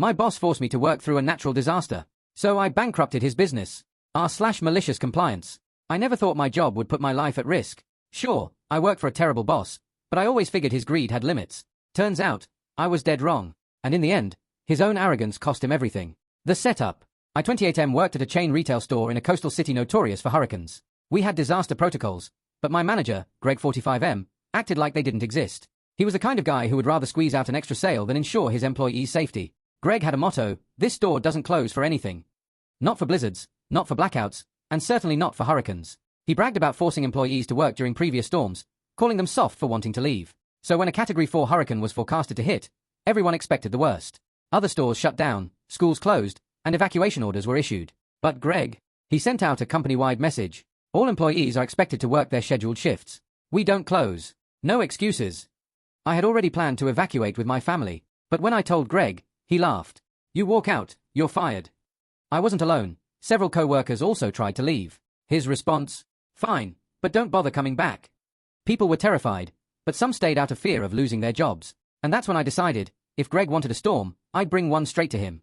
My boss forced me to work through a natural disaster, so I bankrupted his business. R/malicious compliance. I never thought my job would put my life at risk. Sure, I worked for a terrible boss, but I always figured his greed had limits. Turns out, I was dead wrong. And in the end, his own arrogance cost him everything. The setup. I 28M worked at a chain retail store in a coastal city notorious for hurricanes. We had disaster protocols, but my manager, Greg 45M, acted like they didn't exist. He was the kind of guy who would rather squeeze out an extra sale than ensure his employees' safety. Greg had a motto: this store doesn't close for anything. Not for blizzards, not for blackouts, and certainly not for hurricanes. He bragged about forcing employees to work during previous storms, calling them soft for wanting to leave. So when a Category 4 hurricane was forecasted to hit, everyone expected the worst. Other stores shut down, schools closed, and evacuation orders were issued. But Greg, he sent out a company-wide message. All employees are expected to work their scheduled shifts. We don't close. No excuses. I had already planned to evacuate with my family, but when I told Greg, he laughed. You walk out, you're fired. I wasn't alone. Several co-workers also tried to leave. His response? Fine, but don't bother coming back. People were terrified, but some stayed out of fear of losing their jobs. And that's when I decided, if Greg wanted a storm, I'd bring one straight to him.